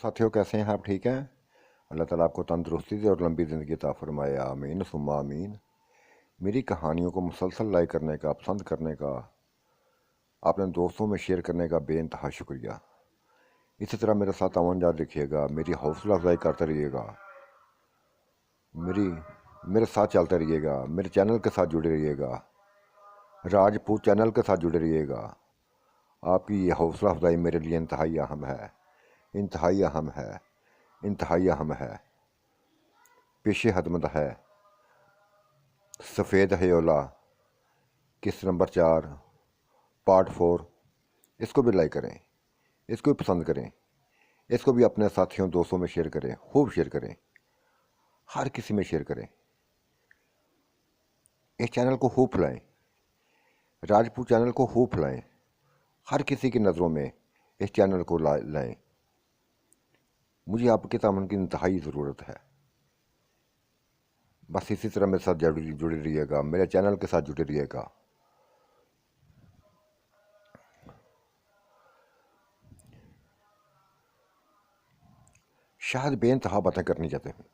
साथियों, कैसे हैं आप? ठीक हैं? अल्लाह ताला आपको तंदुरुस्ती दे और लंबी ज़िंदगी अता फरमाए, आमीन सुम्मा आमीन। मेरी कहानियों को मुसलसल लाइक करने का, पसंद करने का, आपने दोस्तों में शेयर करने का बेइंतहा शुक्रिया। इसी तरह मेरे साथ अमन जारी रखिएगा, मेरी हौसला अफजाई करते रहिएगा, मेरी मेरे साथ चलते रहिएगा, मेरे चैनल के साथ जुड़े रहिएगा, राजपूत चैनल के साथ जुड़े रहिएगा। आपकी ये हौसला अफजाई मेरे लिए इंतहाई अहम है, इंतहाई अहम है, इंतहाई अहम है। पेशे हदमत है सफ़ेद हयोला किस्त नंबर 4 पार्ट 4। इसको भी लाइक करें, इसको भी पसंद करें, इसको भी अपने साथियों दोस्तों में शेयर करें, खूब शेयर करें, हर किसी में शेयर करें। इस चैनल को खूब फैलाएं, राजपूत चैनल को खूब फैलाएं, हर किसी की नज़रों में इस चैनल को लाएं। मुझे आपके तामन की इंतहाई ज़रूरत है। बस इसी तरह मेरे साथ जुड़े रहिएगा, मेरे चैनल के साथ जुड़े रहिएगा। शायद बेइंतहा बातें करनी चाहते हूँ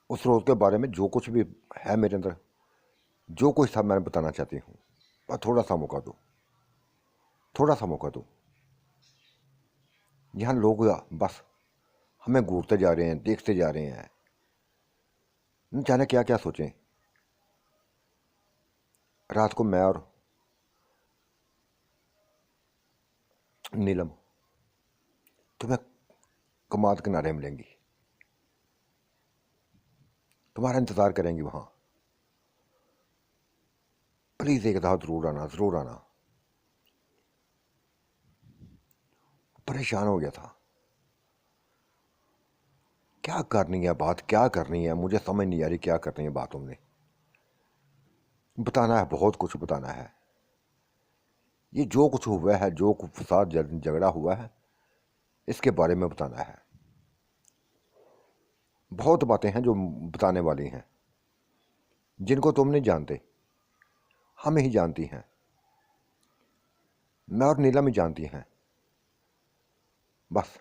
उस रोज़ के बारे में, जो कुछ भी है मेरे अंदर, जो कुछ था मैं बताना चाहती हूँ। पर थोड़ा सा मौका दो, थोड़ा सा मौका दो। यहाँ लोग बस हमें घूरते जा रहे हैं, देखते जा रहे हैं, न जाने क्या क्या सोचें। रात को मैं और नीलम तुम्हें कमाद किनारे मिलेंगी, तुम्हारा इंतज़ार करेंगी वहाँ। प्लीज़ एक दफ़ा ज़रूर आना, ज़रूर आना। परेशान हो गया था, क्या करनी है बात, क्या करनी है, मुझे समझ नहीं आ रही क्या करनी है बात। तुमने बताना है, बहुत कुछ बताना है। ये जो कुछ हुआ है, जो कुछ साथ झगड़ा हुआ है, इसके बारे में बताना है। बहुत बातें हैं जो बताने वाली हैं, जिनको तुम नहीं जानते, हम ही जानती हैं। मैं और नीलम ही जानती हैं। बस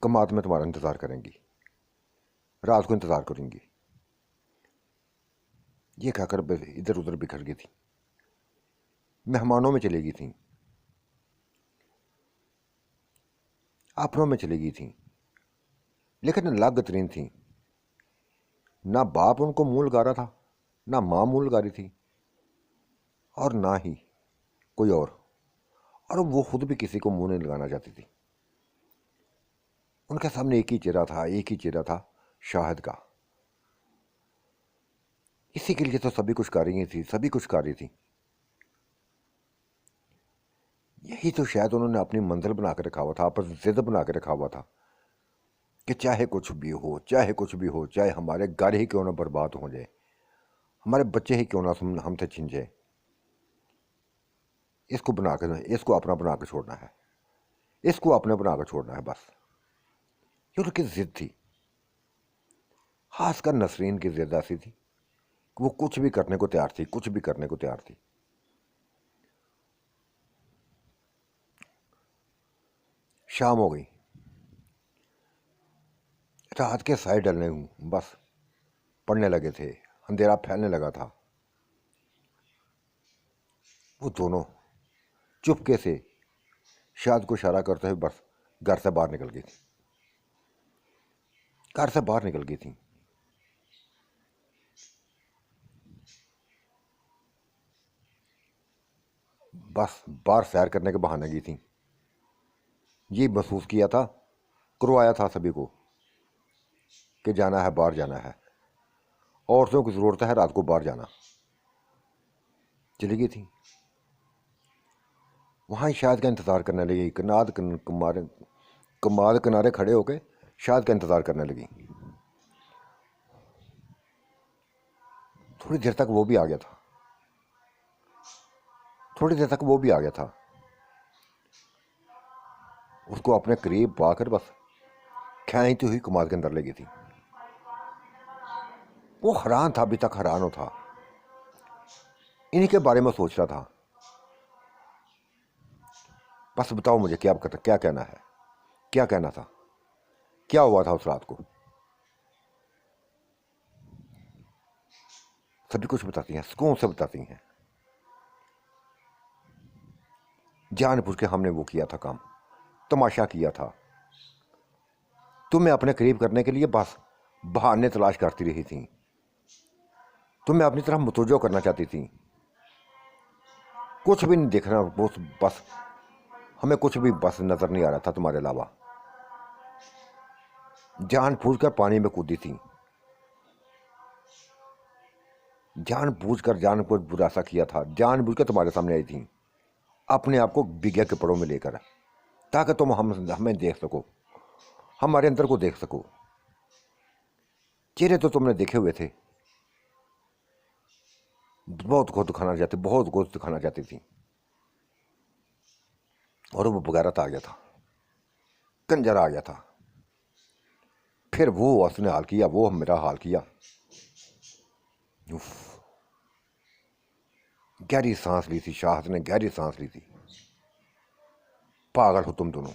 कमात में तुम्हारा इंतज़ार करेंगी, रात को इंतज़ार करेंगी। ये कहकर इधर उधर बिखर गई थी, मेहमानों में चली गई थी, अपनों में चली गई थी, लेकिन अलग तरीन थी। ना बाप उनको मुंह लगा रहा था, ना माँ मुंह लगा रही थी, और ना ही कोई और वो खुद भी किसी को मुंह नहीं लगाना चाहती थी। उनके सामने एक ही चेहरा था, एक ही चेहरा था, शाहिद का। इसी के लिए तो सभी कुछ कर रही थी, सभी कुछ कर रही थी। यही तो शायद उन्होंने अपनी मंजिल बना के रखा हुआ था, आपस जिद बना के रखा हुआ था कि चाहे कुछ भी हो, चाहे कुछ भी हो, चाहे हमारे घर ही क्यों ना बर्बाद हो जाए, हमारे बच्चे ही क्यों ना हमसे छिन जाए, इसको बना के, इसको अपना बना के छोड़ना है, इसको अपने बना के छोड़ना है। बस ये उनकी जिद थी। खासकर नसरीन की जिद ऐसी थी कि वो कुछ भी करने को तैयार थी, कुछ भी करने को तैयार थी। शाम हो गई, रात के साए डलने हूँ, बस पड़ने लगे थे, अंधेरा फैलने लगा था। वो दोनों चुपके से शाद को इशारा करते हुए बस घर से बाहर निकल गई थी, घर से बाहर निकल गई थी। बस बाहर सैर करने के बहाने गई थी। ये महसूस किया था, करवाया था सभी को कि जाना है, बाहर जाना है, औरतों की ज़रूरत है रात को बाहर जाना। चली गई थी वहाँ, शायद का इंतज़ार करने लगी। कमाद किनारे खड़े होके शायद का इंतज़ार करने लगी। थोड़ी देर तक वो भी आ गया था, थोड़ी देर तक वो भी आ गया था। उसको अपने करीब पाकर बस खींचती हुई कमाद के अंदर लगी थी। वो हैरान था, अभी तक हैरान हो था, इन्हीं के बारे में सोच रहा था। बस बताओ मुझे क्या कहना है, क्या कहना था, क्या हुआ था उस रात को। सभी कुछ बताती हैं, सुकून से बताती हैं। जानबूझ के हमने वो किया था काम, तमाशा किया था। तुम्हें अपने करीब करने के लिए बस बहाने तलाश करती रही थी। तुम्हें अपनी तरफ मुतवज्जो करना चाहती थी। कुछ भी नहीं देखना, बस हमें कुछ भी बस नजर नहीं आ रहा था तुम्हारे अलावा। जानबूझकर पानी में कूदी थी, जानबूझकर बुरा सा किया था, जानबूझकर तुम्हारे सामने आई थी, अपने आप को बिगया कपड़ों में लेकर, ताकि तुम हमें देख सको, हमारे अंदर को देख सको। चेहरे तो तुमने देखे हुए थे, बहुत कुछ दिखाना चाहती थी। और वो बगैरत आ गया था, कंजर आ गया था। फिर वो उसने हाल किया, वो मेरा हाल किया। उफ, गहरी सांस ली थी, शाहद ने गहरी सांस ली थी। पागल हो तुम दोनों,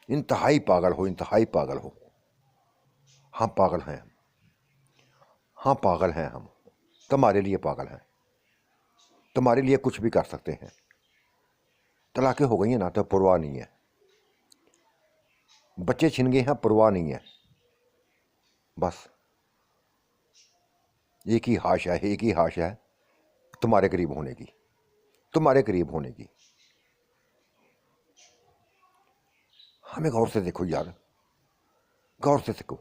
इंतहाई पागल हो, इंतहाई पागल हो। हाँ पागल हैं, हाँ पागल हैं हम, तुम्हारे लिए पागल हैं, तुम्हारे लिए कुछ भी कर सकते हैं। तलाकें हो गई हैं ना, तो परवाह नहीं है। बच्चे छिन गए हैं, परवाह नहीं है। बस एक ही हाश है, एक ही हाश है, तुम्हारे करीब होने की, तुम्हारे करीब होने की। हमें गौर से देखो यार, गौर से देखो,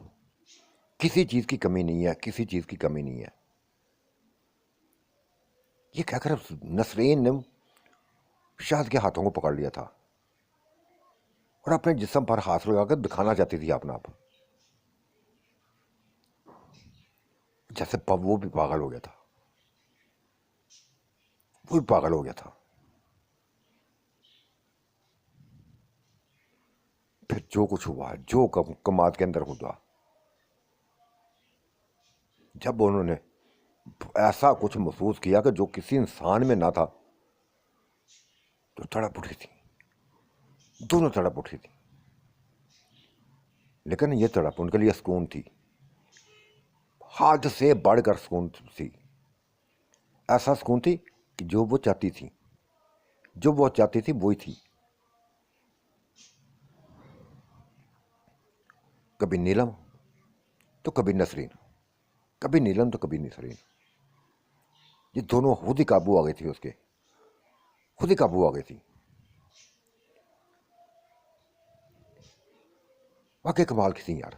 किसी चीज की कमी नहीं है, किसी चीज की कमी नहीं है। ये कहकर नसरीन ने शाद के हाथों को पकड़ लिया था और अपने जिस्म पर हाथ लगाकर दिखाना चाहती थी अपना आप, जैसे वो भी पागल हो गया था, वो भी पागल हो गया था। फिर जो कुछ हुआ, जो कमाद के अंदर हुआ, जब उन्होंने ऐसा कुछ महसूस किया कि जो किसी इंसान में ना था, तो तड़प उठी थी, दोनों तड़प उठी थी। लेकिन ये तड़प उनके लिए सुकून थी, हद से बढ़कर सुकून थी। ऐसा सुकून थी कि जो वो चाहती थी, जो वो चाहती थी वही थी। कभी नीलम तो कभी नसरीन, कभी नीलम तो कभी नसरीन। ये दोनों खुद ही काबू आ गई थी, उसके खुद ही काबू आ गई थी। वाकई कमाल की थी यार,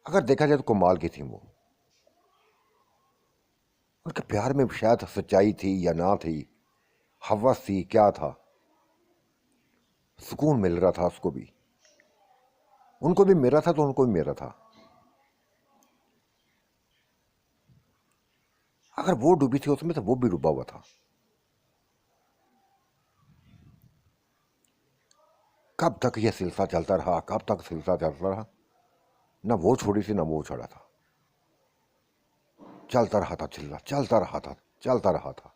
अगर देखा जाए तो कमाल की थी वो। उनके प्यार में शायद सच्चाई थी या ना थी, हवस थी, क्या था, सुकून मिल रहा था उसको भी, उनको भी मेरा था तो उनको भी मेरा था। अगर वो डूबी थी उसमें तो वो भी डूबा हुआ था। कब तक यह सिलसिला चलता रहा, कब तक सिलसिला चलता रहा, ना वो छोड़ी थी ना वो छोड़ा था। चलता रहा था, चलता रहा था, चलता रहा था।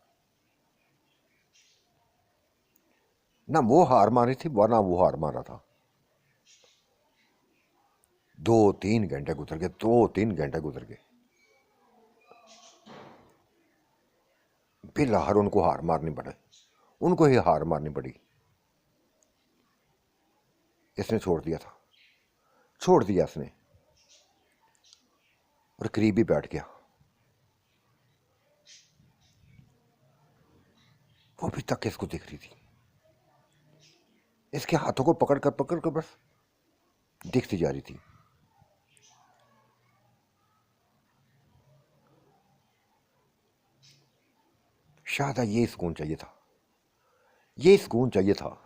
ना वो हार मारी थी वरना वो हार मारा था। 2-3 घंटे गुजर गए, 2-3 घंटे गुजर गए, फिर हार उनको हार मारनी पड़े, उनको ही हार मारनी पड़ी। इसने छोड़ दिया था, छोड़ दिया इसने, और करीब ही बैठ गया। वो भी तक इसको दिख रही थी, इसके हाथों को पकड़ कर बस दिखती जा रही थी। शायद ये सुकून चाहिए था, ये सुकून चाहिए था।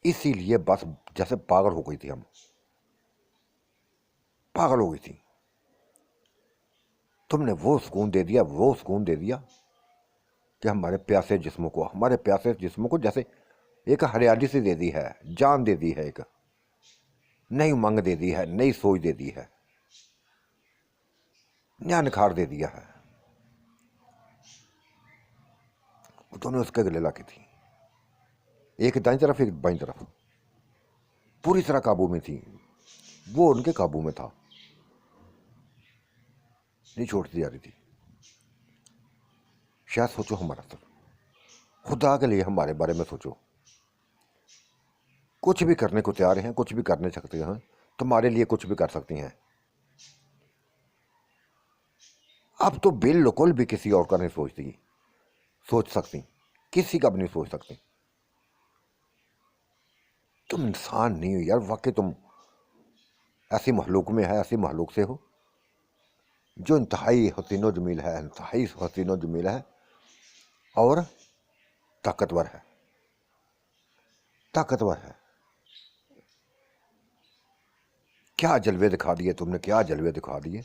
इसीलिए बस जैसे पागल हो गई थी हम, पागल हो गई थी। तुमने वो सुकून दे दिया, वो सुकून दे दिया कि हमारे प्यासे जिस्मों को जैसे एक हरियाली से दे दी है, जान दे दी है, एक नई उमंग दे दी है, नई सोच दे दी है, नया निखार दे दिया है। वो दोनों उसके गले लाके थी, एक दाईं तरफ एक बाईं तरफ, पूरी तरह काबू में थी। वो उनके काबू में था, नहीं छोड़ती जा रही थी। शायद सोचो हमारा सर, खुदा के लिए हमारे बारे में सोचो। कुछ भी करने को तैयार हैं, कुछ भी करने सकते हैं, तुम्हारे लिए कुछ भी कर सकती हैं। अब तो बिल्कुल भी किसी और का नहीं सोच सकती, किसी का भी नहीं सोच सकती। तुम इंसान नहीं हो यार, वाकई तुम ऐसी महलूक में है, ऐसी महलूक से हो जो इंतहाई हसीनो जमील है, इंतहाई हसीनो जमील है और ताकतवर है, ताकतवर है। क्या जलवे दिखा दिए तुमने, क्या जलवे दिखा दिए।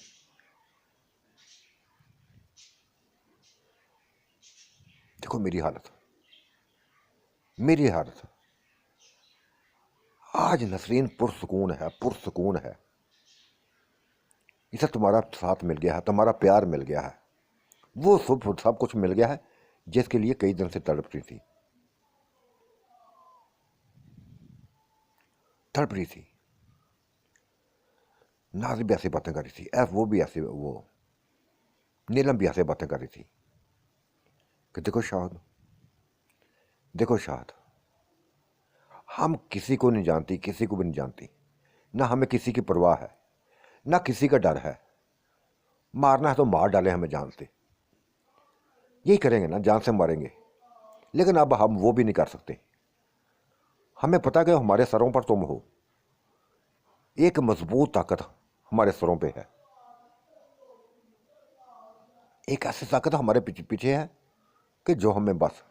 देखो मेरी हालत, मेरी हालत आज नसरीन पुरसकून है, पुरसकून है। इसे तुम्हारा साथ मिल गया है, तुम्हारा प्यार मिल गया है, वो सब कुछ मिल गया है जिसके लिए कई दिन से तड़प रही थी, तड़प रही थी। नाज़ भी ऐसी बातें कर रही थी, वो भी ऐसे, वो नीलम भी ऐसे बातें कर रही थी कि देखो शाहद, देखो शाहद, हम किसी को नहीं जानती, किसी को भी नहीं जानती, ना हमें किसी की परवाह है, ना किसी का डर है। मारना है तो मार डालें हमें जान से, यही करेंगे ना, जान से मारेंगे। लेकिन अब हम वो भी नहीं कर सकते। हमें पता कि हमारे सरों पर तुम हो, एक मजबूत ताकत हमारे सरों पे है, एक ऐसी ताकत हमारे पीछे पीछे है कि जो हमें बस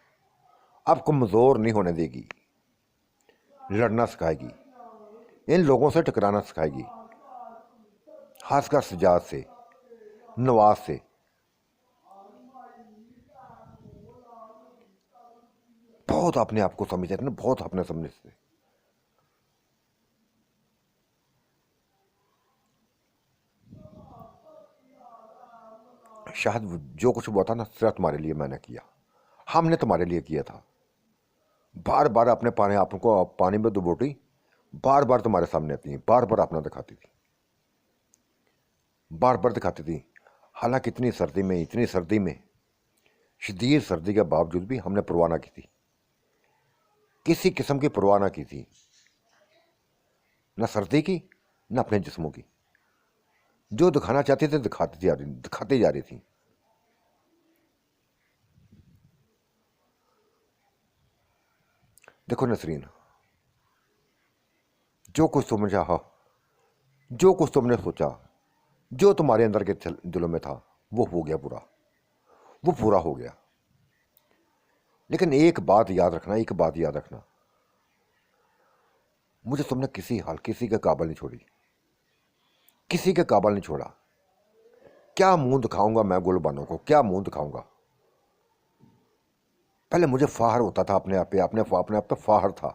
अब कमज़ोर नहीं होने देगी, लड़ना सिखाएगी, इन लोगों से टकराना सिखाएगी, खासकर सजाद से, नवाज से। बहुत अपने आप को समझते थे ना, बहुत अपने समझते थे। शायद जो कुछ हुआ था ना, सिर्फ तुम्हारे लिए मैंने किया, हमने तुम्हारे लिए किया था। बार बार अपने पानी, आपको पानी में डुबोती, बार बार तुम्हारे सामने आती है, बार बार अपना दिखाती थी, बार बार दिखाती थी। हालांकि इतनी सर्दी में, इतनी सर्दी में, शदीद सर्दी के बावजूद भी हमने परवाह ना की थी, किसी किस्म की परवाह ना की थी, न सर्दी की, न अपने जिस्मों की। जो दिखाना चाहती थी दिखाती जा रही थी। देखो नसरीन, जो कुछ तुमने चाहा, जो कुछ तुमने सोचा, जो तुम्हारे अंदर के दिलों में था, वो हो गया पूरा, वो पूरा हो गया। लेकिन एक बात याद रखना, एक बात याद रखना, मुझे तुमने किसी हाल, किसी के काबिल नहीं छोड़ी, किसी के काबिल नहीं छोड़ा। क्या मुंह दिखाऊंगा मैं गुलबानों को, क्या मुंह दिखाऊंगा। पहले मुझे फाहर होता था अपने आप पे, अपने आप पे फाहर था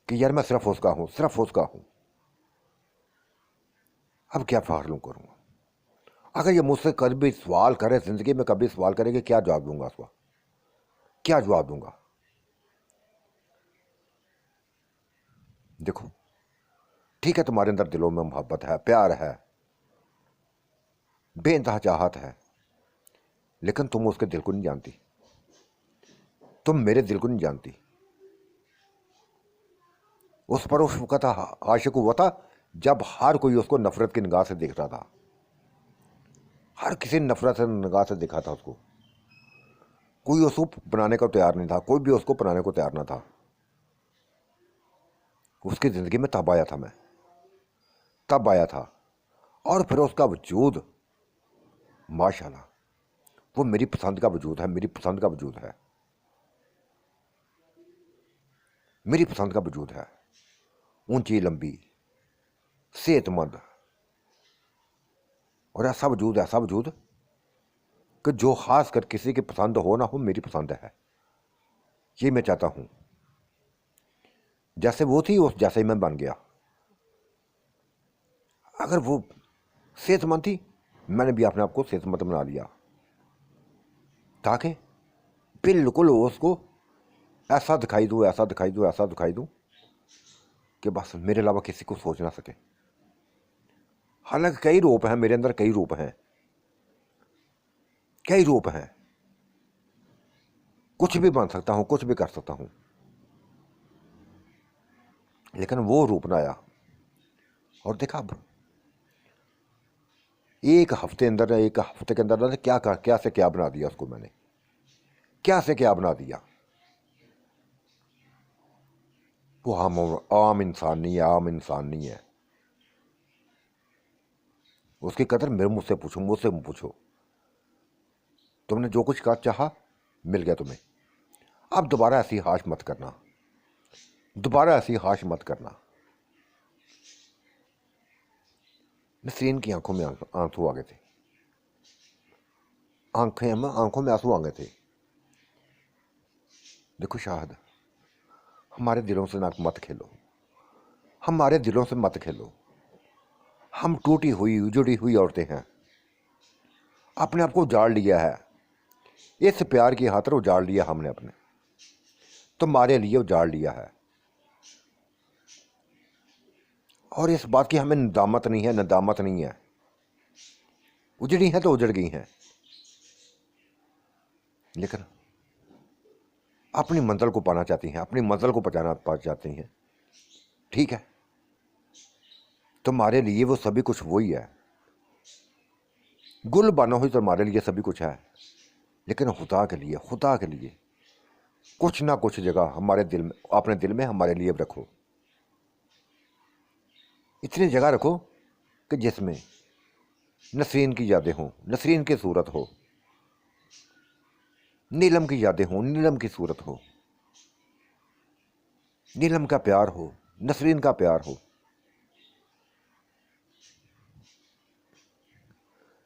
कि यार मैं सिर्फ उसका हूं, सिर्फ उसका हूं। अब क्या फाहर लूं करूंगा। अगर ये मुझसे कभी सवाल करे, जिंदगी में कभी सवाल करेगी, क्या जवाब दूंगा उसका, क्या जवाब दूंगा। देखो ठीक है, तुम्हारे अंदर दिलों में मोहब्बत है, प्यार है, बेइंतहा चाहत है, लेकिन तुम उसके दिल को नहीं जानती, तुम मेरे दिल को नहीं जानती। उस पर उस वक्त आशिक हुआ था जब हर कोई उसको नफरत की निगाह से देख रहा था, हर किसी ने नफरत से निगाह से देखा था उसको। कोई उसको बनाने को तैयार नहीं था, कोई भी उसको बनाने को तैयार ना था। उसकी ज़िंदगी में तब आया था मैं, तब आया था। और फिर उसका वजूद, माशाल्लाह, वो मेरी पसंद का वजूद है, मेरी पसंद का वजूद है, मेरी पसंद का वजूद है। ऊंची लंबी, सेहतमंद, और ऐसा वजूद, ऐसा वजूद कि जो खास कर किसी की पसंद हो ना हो, मेरी पसंद है। ये मैं चाहता हूं, जैसे वो थी उस जैसे ही मैं बन गया। अगर वो सेहतमंद थी, मैंने भी अपने आप को सेहतमंद बना लिया, ताकि बिल्कुल उसको ऐसा दिखाई दूँ, ऐसा दिखाई दूँ, ऐसा दिखाई दूँ कि बस मेरे अलावा किसी को सोच ना सके। हालांकि कई रूप हैं मेरे अंदर, कई रूप हैं, कई रूप हैं, कुछ भी बन सकता हूँ, कुछ भी कर सकता हूँ, लेकिन वो रूप ना आया। और देखा अब एक हफ्ते अंदर, एक हफ्ते के अंदर क्या से क्या बना दिया उसको मैंने, क्या से क्या बना दिया। वो आम इंसान नहीं है, आम इंसान नहीं है। उसकी कदर मेरे मुझसे पूछो, मुझसे पूछो। तुमने जो कुछ कर चाहा मिल गया तुम्हें। अब दोबारा ऐसी हाश मत करना, दोबारा ऐसी हाश मत करना। नसरीन की आंखों में आंसू आ गए थे, आंखों में आंसू आ गए थे। देखो शाहद, हमारे दिलों से ना मत खेलो, हमारे दिलों से मत खेलो। हम टूटी हुई उजड़ी हुई औरतें हैं, अपने आप को उजाड़ लिया है, इस प्यार की खातिर उजाड़ लिया हमने अपने, तुम्हारे लिए उजाड़ लिया है। और इस बात की हमें नदामत नहीं है, नदामत नहीं है। उजड़ी हैं तो उजड़ गई हैं, लेकिन अपनी मंजिल को पाना चाहती हैं, अपनी मंजिल को पा चाहती हैं। ठीक है, तुम्हारे लिए वो सभी कुछ वही है, गुल बनो ही तुम्हारे लिए सभी कुछ है, लेकिन खुदा के लिए, खुदा के लिए कुछ ना कुछ जगह हमारे दिल में, अपने दिल में हमारे लिए रखो। इतनी जगह रखो कि जिसमें नसरीन की यादें हों, नसरीन की सूरत हो, नीलम की यादें हों, नीलम की सूरत हो, नीलम का प्यार हो, नसरीन का प्यार हो।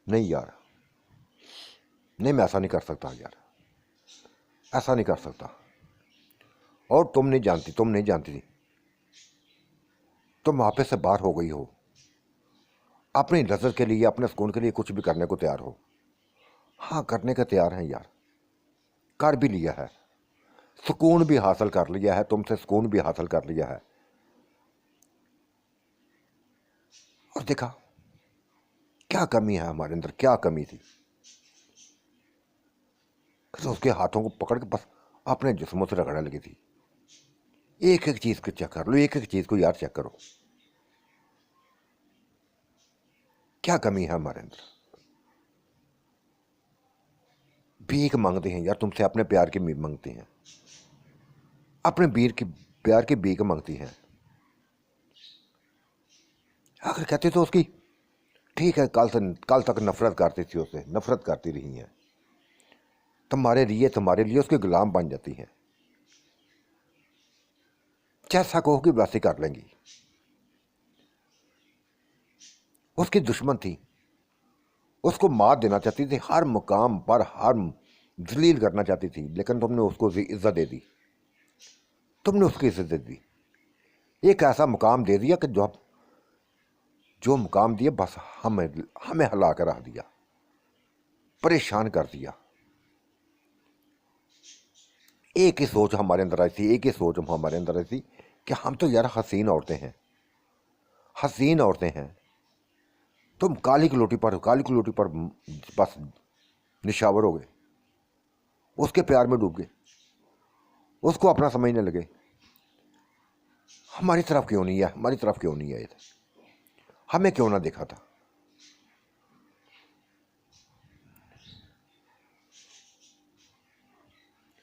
नहीं यार, नहीं, मैं ऐसा नहीं कर सकता यार, ऐसा नहीं कर सकता। और तुम नहीं जानती, तुम नहीं जानती थी, तुम वापस से बाहर हो गई हो, अपनी लज्जत के लिए, अपने सुकून के लिए कुछ भी करने को तैयार हो। हाँ, करने का तैयार हैं यार, कर भी लिया है, सुकून भी हासिल कर लिया है, तुमसे सुकून भी हासिल कर लिया है। और देखा क्या कमी है हमारे अंदर, क्या कमी थी। तो उसके हाथों को पकड़ के बस अपने जिस्मों से रगड़ने लगी थी। एक एक चीज को चेक कर लो, एक एक चीज को यार चेक करो, क्या कमी है हमारे अंदर। भीख मांगते हैं यार तुमसे, अपने प्यार की मांगती हैं, अपने बीर की प्यार की भीख मांगती हैं। आखिर कहते तो उसकी ठीक है, कल तक नफरत करती थी, उससे नफरत करती रही हैं, तुम्हारे लिए उसके गुलाम बन जाती हैं, जैसा कहोगी वैसे कर लेंगी। उसकी दुश्मन थी, उसको मार देना चाहती थी, हर मुकाम पर हर जलील करना चाहती थी, लेकिन तुमने उसको इज्जत दे दी, तुमने उसकी इज्जत दे दी। एक ऐसा मुकाम दे दिया कि जो मुकाम दिया बस हमें हमें हिला कर रख दिया, परेशान कर दिया। एक ही सोच हमारे अंदर आई थी, एक ही सोच हमारे अंदर आई थी कि हम तो यार हसीन औरतें हैं, हसीन औरतें हैं। तुम काली की लोटी पर बस निशावर हो गए, उसके प्यार में डूब गए, उसको अपना समझने लगे। हमारी तरफ क्यों नहीं है, हमारी तरफ क्यों नहीं आए थे, हमें क्यों ना देखा था।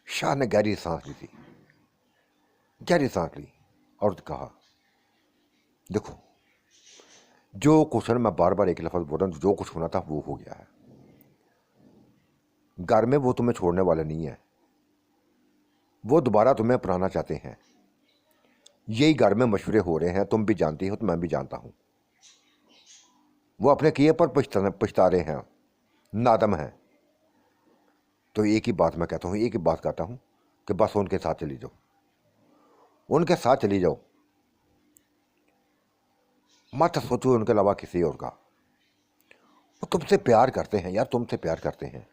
शाह ने गहरी सांस ली थी, गहरी सांस ली और कहा, देखो जो कुछ है, मैं बार बार एक लफ्ज़ बोल रहा हूँ, जो कुछ होना था वो हो गया है। घर में वो तुम्हें छोड़ने वाले नहीं है, वो दोबारा तुम्हें अपनाना चाहते हैं। यही घर में मशवरे हो रहे हैं, तुम भी जानती हो तो मैं भी जानता हूँ। वो अपने किए पर पछता रहे हैं, नादम हैं। तो एक ही बात मैं कहता हूँ, एक ही बात कहता हूँ कि बस उनके साथ चली जाओ, उनके साथ चली जाओ, मत सोचो उनके अलावा किसी और का। वो तुमसे प्यार करते हैं यार, तुमसे प्यार करते हैं।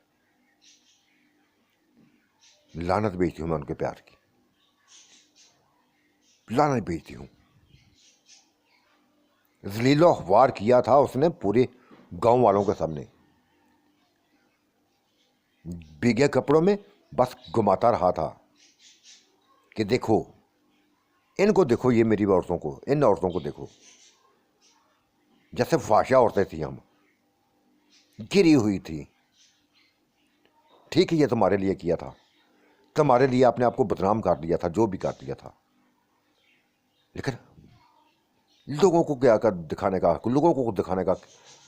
लानत बेचती हूँ मैं उनके प्यार की, लानत भेजती हूँ। जलीलो अखबार किया था उसने पूरे गांव वालों के सामने, भीगे कपड़ों में बस घुमाता रहा था कि देखो इनको, देखो ये मेरी औरतों को, इन औरतों को देखो, जैसे फाशा औरतें थी हम, गिरी हुई थी। ठीक है, ये तुम्हारे लिए किया था, तुम्हारे लिए आपने आपको बदनाम कर दिया था, जो भी कर दिया था, लेकिन लोगों को क्या कर दिखाने का, लोगों को दिखाने का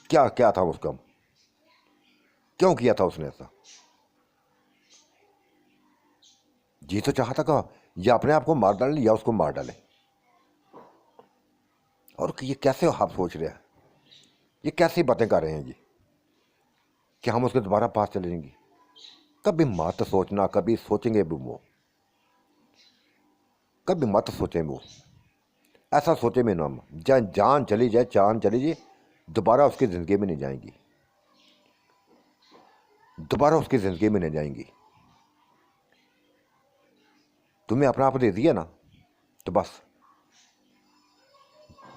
क्या क्या था उसका, क्यों किया था उसने ऐसा? जी तो चाहता का या अपने आप को मार डाले या उसको मार डाले। और ये कैसे आप सोच रहे हैं, ये कैसी बातें कर रहे हैं जी कि हम उसके दोबारा पास चले जाएंगे? कभी मत सोचना, कभी सोचेंगे भी वो, कभी मत सोचें वो, ऐसा सोचे में ना हम, जान चली जाए, चांद चली जाए, दोबारा उसकी ज़िंदगी में नहीं जाएंगी, दोबारा उसकी ज़िंदगी में नहीं जाएंगी। तुम्हें अपना आप दे दिया ना, तो बस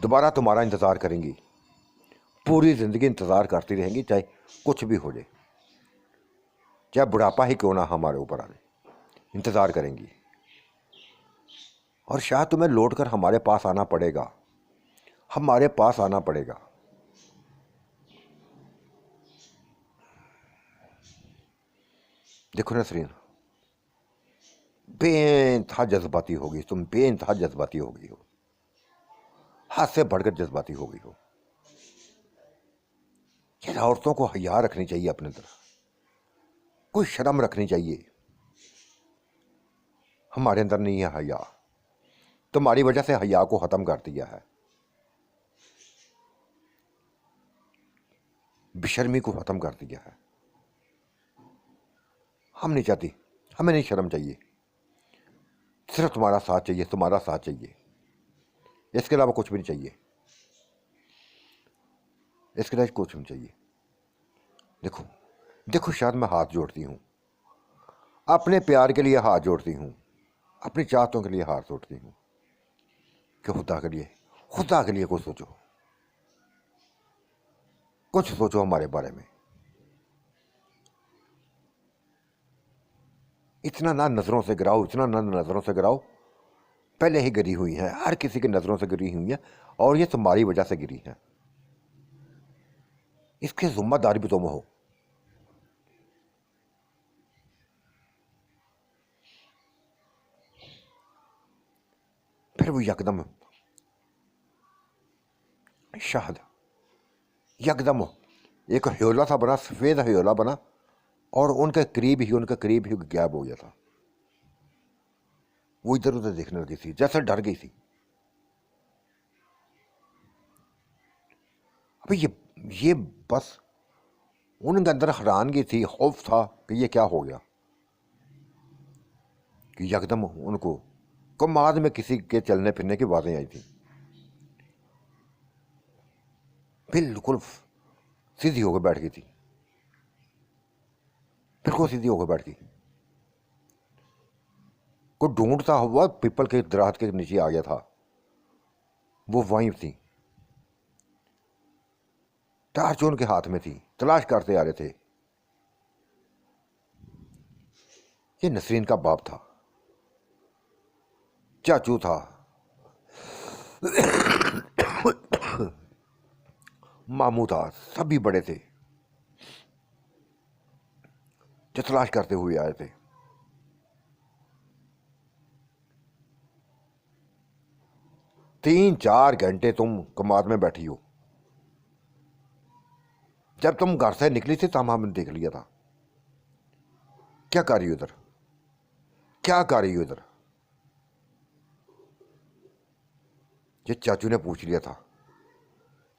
दोबारा तुम्हारा इंतज़ार करेंगी, पूरी ज़िंदगी इंतज़ार करती रहेंगी, चाहे कुछ भी हो जाए, चाहे बुढ़ापा ही क्यों ना हमारे ऊपर आ जाए, इंतज़ार करेंगी। और शायद तुम्हें लौट कर हमारे पास आना पड़ेगा, हमारे पास आना पड़ेगा। देखो नसरीन, बेइंतहा जज्बाती होगी तुम, बेइंतहा जज्बाती हो गई हो, हद से बढ़कर जज्बाती हो गई हो। यार औरतों को हया रखनी चाहिए अपने अंदर, कोई शर्म रखनी चाहिए। हमारे अंदर नहीं है हया, तुम्हारी वजह से हया को खत्म कर दिया है, बेशर्मी को खत्म कर दिया है। हम नहीं चाहती, हमें नहीं शर्म चाहिए, सिर्फ तुम्हारा साथ चाहिए, तुम्हारा साथ चाहिए, इसके अलावा कुछ भी नहीं चाहिए, इसके अलावा कुछ भी नहीं चाहिए। देखो देखो, शायद मैं हाथ जोड़ती हूँ, अपने प्यार के लिए हाथ जोड़ती हूँ, अपनी चाहतों के लिए हाथ जोड़ती हूँ कि खुदा के लिए कुछ सोचो, कुछ सोचो हमारे बारे में। इतना ना नज़रों से गिराओ, इतना ना नज़रों से गिराओ, पहले ही गिरी हुई है, हर किसी की नज़रों से गिरी हुई है, और ये तुम्हारी वजह से गिरी है, इसके जिम्मेदार भी तुम हो। फिर वो यकदम शहद, यकदम एक ह्योला सा बना, सफ़ेद ह्योला बना, और उनके करीब ही गायब हो गया था। वो इधर उधर देखने लगी थी, जैसे डर गई थी। अभी ये बस उनके अंदर हैरानगी थी, खौफ था कि ये क्या हो गया, कि यकदम उनको कमाद में किसी के चलने फिरने की बातें आई थी, बिल्कुल सीधी होकर बैठ गई थी, बिल्कुल सीधी होकर बैठ गई। कोई ढूंढता हुआ पीपल के दरख्त के नीचे आ गया था, वो वहीं थी, टार्च उनके हाथ में थी, तलाश करते आ रहे थे। ये नसरीन का बाप था, चाचू था, मामू था, सभी बड़े थे जो तलाश करते हुए आए थे। 3-4 घंटे तुम कमाद में बैठी हो, जब तुम घर से निकली थी तब हमने देख लिया था। क्या कर रही हो इधर, क्या कर रही हो इधर? ये चाचू ने पूछ लिया था,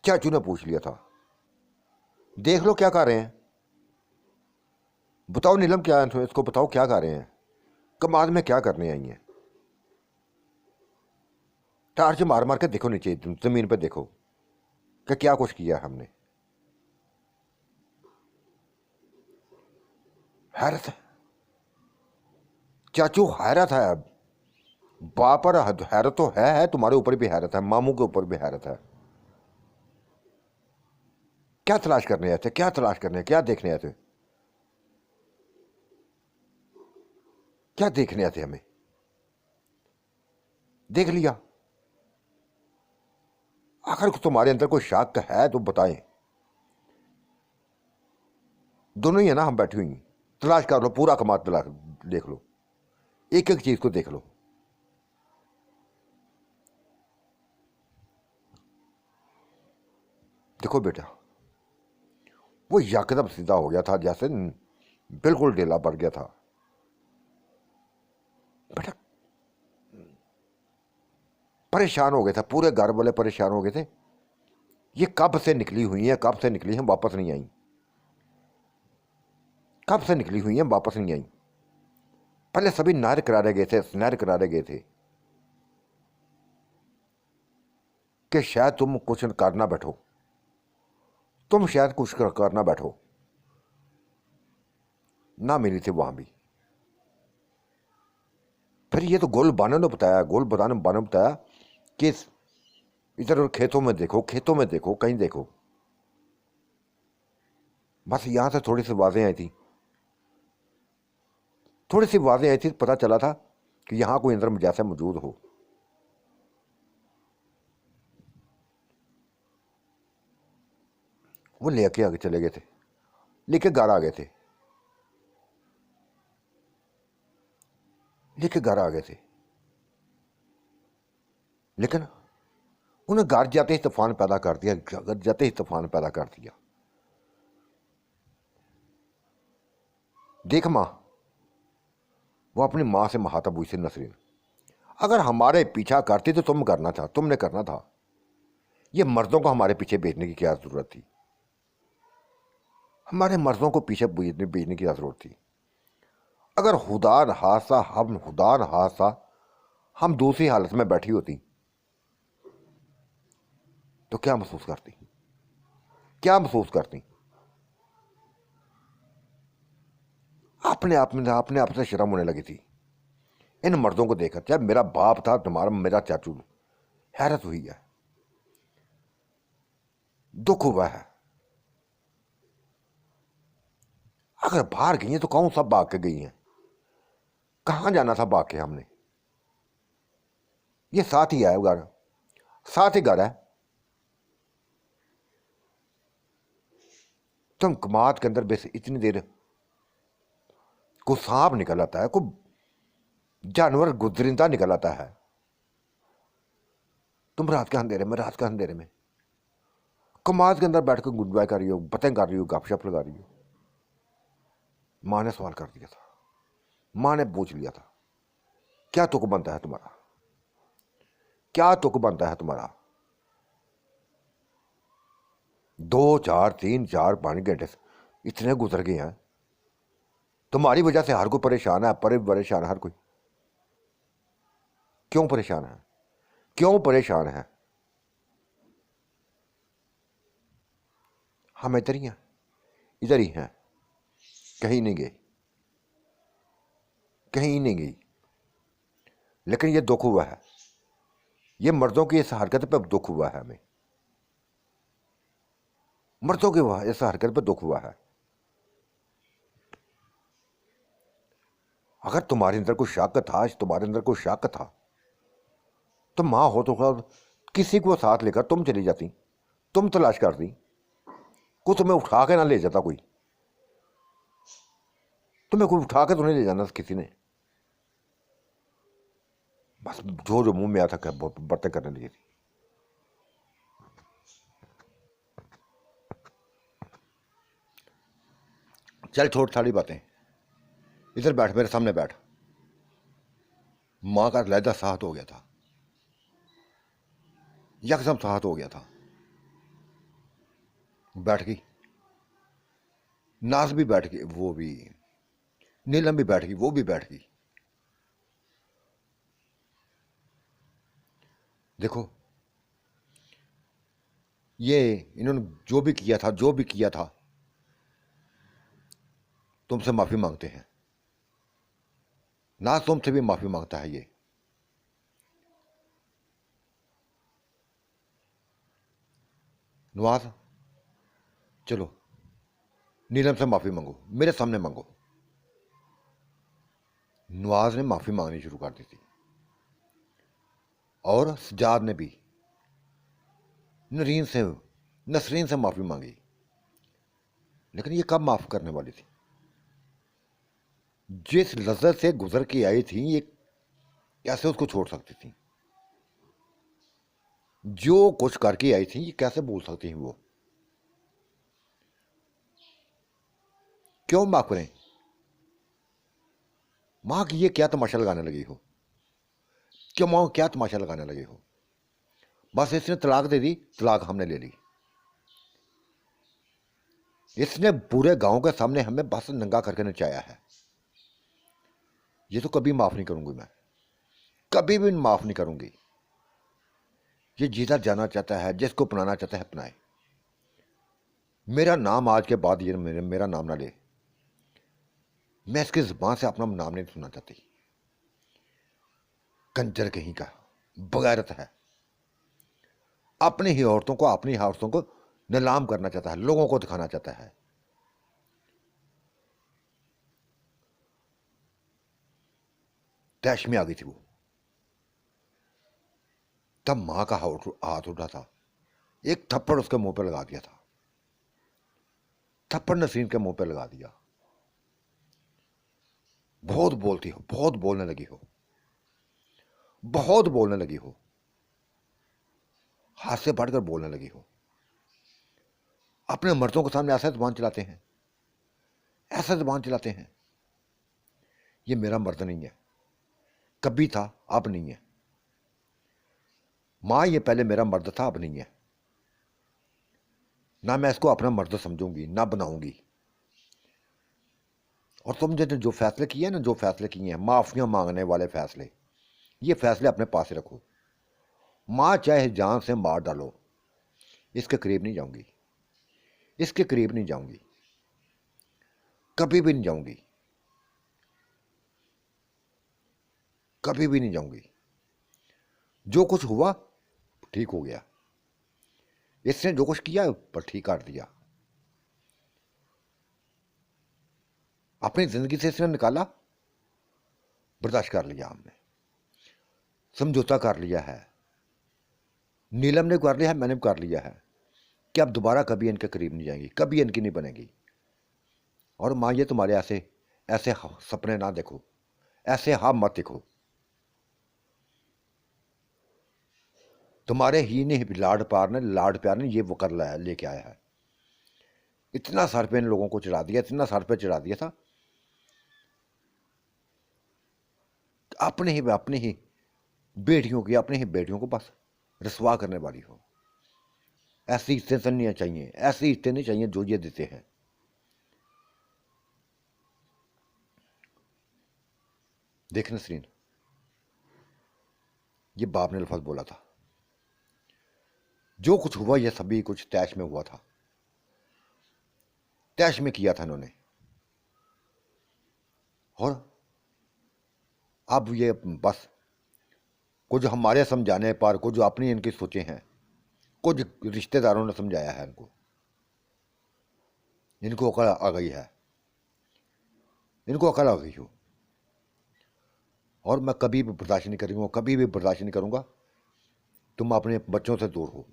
चाचू ने पूछ लिया था, देख लो क्या कर रहे हैं, बताओ नीलम क्या है, इसको बताओ क्या कर रहे हैं, कमाद में क्या करने आई हैं? टार्च मार मार के देखो नीचे जमीन पे, देखो कि क्या कुछ किया हमने। हैरत है, चाचू हैरत है अब, बाप पर हैरत तो है, तुम्हारे ऊपर भी हैरत है, मामू के ऊपर भी हैरत है। क्या तलाश करने आए थे, क्या तलाश करने, क्या देखने आए थे, क्या देखने आए थे? हमें देख लिया। अगर तुम्हारे अंदर कोई शक है तो बताएं। दोनों ही है ना, हम बैठी हुई हैं। तलाश कर लो, पूरा कमाल तलाश देख लो, एक एक चीज को देख लो। देखो बेटा, वो यकदम सीधा हो गया था, जैसे बिल्कुल ढीला पड़ गया था। बेटा परेशान हो गए थे, पूरे घर वाले परेशान हो गए थे। ये कब से निकली हुई है, कब से निकली हैं, वापस नहीं आई। कब से निकली हुई हैं, वापस नहीं आई। पहले सभी नार करारे गए थे, स्नैर करारे गए थे कि शायद तुम कुछ करना बैठो, तुम शायद कुछ करना बैठो। ना मिली थी वहां भी। फिर ये तो गोल बानो ने बताया, गोल बानो ने बताया कि इधर खेतों में देखो, खेतों में देखो, कहीं देखो। बस यहां से थोड़ी सी आवाजें आई थी, थोड़ी सी आवाजें आई थी, पता चला था कि यहां कोई अंदर जैसा मौजूद हो। वो लेके आगे चले गए थे, लेके घर आ गए थे, लेके घर आ गए थे। लेकिन उन्हें घर जाते ही तूफान पैदा कर दिया, घर जाते ही तूफान पैदा कर दिया। देख मां, वो अपनी मां से महातब हुई थी नसरीन, अगर हमारे पीछा करती तो तुम करना था, तुमने करना था। ये मर्दों को हमारे पीछे भेजने की क्या जरूरत थी? हमारे मर्दों को पीछे भेजने की क्या जरूरत थी? अगर खुदा न हादसा हम दूसरी हालत में बैठी होती तो क्या महसूस करती, क्या महसूस करती? अपने आप से शर्म होने लगी थी इन मर्दों को देखकर। चाहे मेरा बाप था, तुम्हारा, मेरा चाचू, हैरत हुई है, दुख हुआ है। अगर बाहर गई हैं तो कौन सा भाग के गई हैं? कहां जाना था भाग के हमने? ये साथ ही है घर, साथ ही घर है। तुम कमात के अंदर बेस इतनी देर को सांप निकल आता है, को जानवर गुजरिंदा निकल आता है। तुम रात के अंधेरे में, रात के अंधेरे में कमाद के अंदर बैठ कर गुड बाय कर रही हो, बातें कर रही हो, गपशप लगा रही हो। मां ने सवाल कर दिया था, मां ने पूछ लिया था, क्या तुक बनता है तुम्हारा, क्या तुक बनता है तुम्हारा? 2 4 3 4 5 घंटे इतने गुजर गए हैं, तुम्हारी वजह से हर कोई परेशान है, परेशान है हर कोई। क्यों परेशान है, क्यों परेशान है? हम इधर ही हैं, इधर ही हैं, कहीं नहीं गए, कहीं नहीं गई। लेकिन ये दुख हुआ है, ये मर्दों की इस हरकत पर दुख हुआ है हमें, मर्दों की इस हरकत पर दुख हुआ है। अगर तुम्हारे अंदर कोई शक था, तुम्हारे अंदर कोई शक था, तो मां हो तो किसी को साथ लेकर तुम चली जाती, तुम तलाश करती, को तुम्हें उठा के ना ले जाता कोई, तुम्हें कोई उठा के तो नहीं ले जाना किसी ने। बस जो जो मुंह में आता क्या बातें करने लगी थी। चल छोड़ सारी बातें, इधर बैठ, मेरे सामने बैठ। मां का लहजा साहत हो गया था, यकदम साहत हो गया था। बैठ गई, नाज भी बैठ गई, वो भी, नीलम भी बैठ गई, वो भी बैठ गई। देखो, ये इन्होंने जो भी किया था, जो भी किया था, तुमसे माफी मांगते हैं। नाज तुमसे भी माफी मांगता है ये। नवाज, चलो नीलम से माफ़ी मांगो, मेरे सामने मांगो। नवाज ने माफ़ी मांगनी शुरू कर दी थी और सजाद ने भी नसरीन से माफ़ी मांगी। लेकिन ये कब माफ़ करने वाली थी? जिस लज्जत से गुजर के आई थी, ये कैसे उसको छोड़ सकती थी? जो कुछ करके आई थी, ये कैसे बोल सकती हैं वो? क्यों माफ करें? मां की ये क्या तमाशा लगाने लगी हो? क्यों मां क्या तमाशा लगाने लगी हो? बस इसने तलाक दे दी, तलाक हमने ले ली। इसने पूरे गांव के सामने हमें बस नंगा करके नचाया है। ये तो कभी माफ नहीं करूंगी मैं, कभी भी माफ नहीं करूंगी। ये जीता जाना चाहता है, जिसको अपनाना चाहता है अपनाए। मेरा नाम आज के बाद ये मेरा नाम ना ले। मैं इसकी जुबान से अपना नाम नहीं सुनना चाहती। कंजर कहीं का, बगैरत है। अपनी ही औरतों को नीलाम करना चाहता है, लोगों को दिखाना चाहता है। तैश में आ गई थी वो, तब मां का हाथ उठा था, एक थप्पड़ उसके मुंह पे लगा दिया था। थप्पड़ नसीन के मुंह पे लगा दिया। बहुत बोलती हो, बहुत बोलने लगी हो, बहुत बोलने लगी हो, हाथ से बढ़कर बोलने लगी हो। अपने मर्दों के सामने ऐसा जुबान चलाते हैं, ऐसा जुबान चलाते हैं। ये मेरा मर्द नहीं है, कभी था, अब नहीं है। मां, ये पहले मेरा मर्द था, अब नहीं है। ना मैं इसको अपना मर्द समझूंगी, ना बनाऊंगी। और तुमने जो फैसले किए ना, जो फैसले किए हैं, माफियां मांगने वाले फैसले, ये फैसले अपने पास रखो। मां चाहे जान से मार डालो, इसके करीब नहीं जाऊंगी, इसके करीब नहीं जाऊंगी, कभी भी नहीं जाऊंगी, कभी भी नहीं जाऊंगी। जो कुछ हुआ ठीक हो गया। इसने जो कुछ किया पर ठीक कर दिया। अपनी जिंदगी से इसने निकाला, बर्दाश्त कर लिया हमने, समझौता कर लिया है। नीलम ने कर लिया है, मैंने भी कर लिया है कि अब दोबारा कभी इनके करीब नहीं जाएंगी, कभी इनकी नहीं बनेगी। और मां, ये तुम्हारे ऐसे ऐसे सपने ना देखो, ऐसे हाँ मत देखो। तुम्हारे ही नहीं लाड प्यार ने ये वो कर लाया, लेके आया है। इतना सर पे इन लोगों को चढ़ा दिया, इतना सर पे चढ़ा दिया था। अपनी ही अपनी ही बेटियों को बस रसवा करने वाली हो। ऐसी इज्जतें नहीं चाहिए, ऐसी इज्जतें नहीं चाहिए जो ये देते हैं। देख नसरीन, ये बाप ने लफ्ज बोला था, जो कुछ हुआ ये सभी कुछ तैश में हुआ था, तैश में किया था इन्होंने। और अब ये बस कुछ हमारे समझाने पर, कुछ जो अपनी इनकी सोचे हैं, कुछ रिश्तेदारों ने समझाया है इनको अकल आ गई है, इनको अकल आ गई हो। और मैं कभी भी बर्दाश्त नहीं करूँगा, कभी भी बर्दाश्त नहीं करूँगा। तुम अपने बच्चों से दूर हो,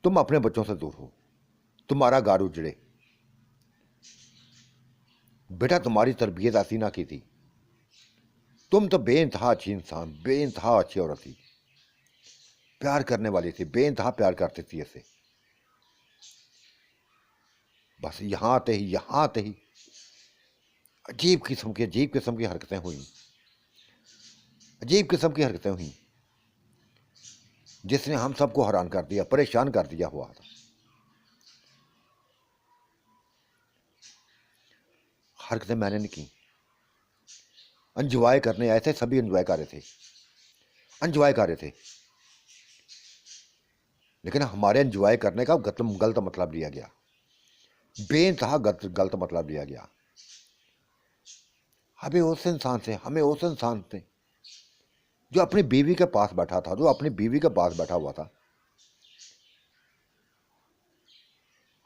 तुम अपने बच्चों से दूर हो, तुम्हारा घर उजड़े। बेटा, तुम्हारी तरबियत ऐसी ना की थी। तुम तो बेइंतहा अच्छी इंसान, बेइंतहा अच्छी औरत थी, प्यार करने वाली थी, बेइंतहा प्यार करती थी ऐसे। बस यहाँ आते ही अजीब किस्म की हरकतें हुई, अजीब किस्म की हरकतें हुई, जिसने हम सबको हैरान कर दिया, परेशान कर दिया हुआ था। हरकतें मैंने नहीं की, एंजॉय करने आए थे, सभी एंजॉय कर रहे थे, एंजॉय कर रहे थे। लेकिन हमारे एंजॉय करने का गलत मतलब लिया गया, बेइंतहा गलत मतलब लिया गया। हमें उस इंसान से जो अपनी बीवी के पास बैठा था, जो अपनी बीवी के पास बैठा हुआ था,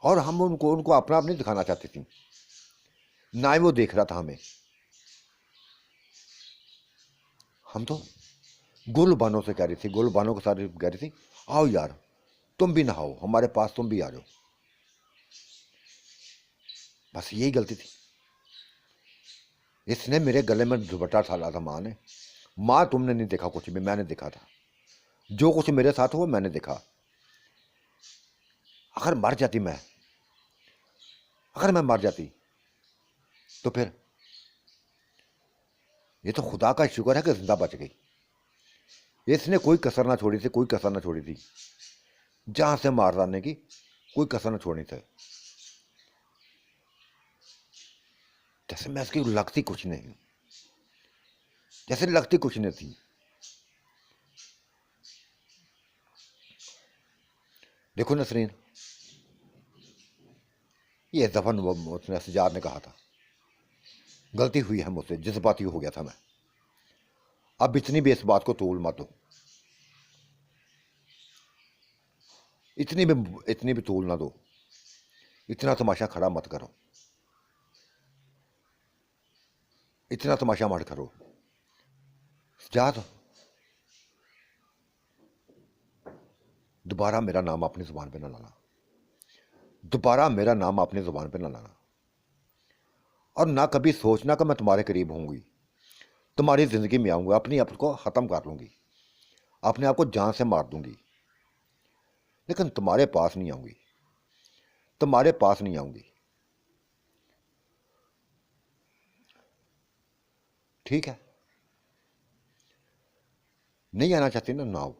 और हम उनको उनको अपना आप नहीं दिखाना चाहती थी, ना ही वो देख रहा था हमें। हम तो गुलबानों से कह रही थी, गुलबानों के साथ कह रही थी, आओ यार तुम भी नहाओ हमारे पास, तुम भी आ जाओ। बस यही गलती थी। इसने मेरे गले में दुपट्टा डाला था माँ ने। माँ तुमने नहीं देखा कुछ भी, मैंने देखा था। जो कुछ मेरे साथ हुआ मैंने देखा। अगर मर जाती मैं, अगर मैं मर जाती तो फिर ये तो खुदा का शुक्र है कि जिंदा बच गई। इसने कोई कसर ना छोड़ी थी, कोई कसर ना छोड़ी थी, जहां से मार डालने की कोई कसर ना छोड़नी थी। जैसे मैं इसकी लगती कुछ नहीं, जैसे लगती कुछ नहीं थी। देखो नसरीन, ये दफन उसने सजाद ने कहा था, गलती हुई है मुझसे, जज्बाती हो गया था मैं। अब इतनी भी इस बात को तोल मत दो, इतनी भी तोल ना दो, इतना तमाशा खड़ा मत करो, इतना तमाशा मत करो। सजाद, दोबारा मेरा नाम अपनी जुबान पे ना लाना, दोबारा मेरा नाम अपनी जुबान पे ना लाना। और ना कभी सोचना कि मैं तुम्हारे करीब होंगी, तुम्हारी जिंदगी में आऊंगा, अपनी आप को खत्म कर लूंगी, अपने आप को जान से मार दूंगी, लेकिन तुम्हारे पास नहीं आऊंगी, तुम्हारे पास नहीं आऊंगी। ठीक है, नहीं आना चाहती ना आओ,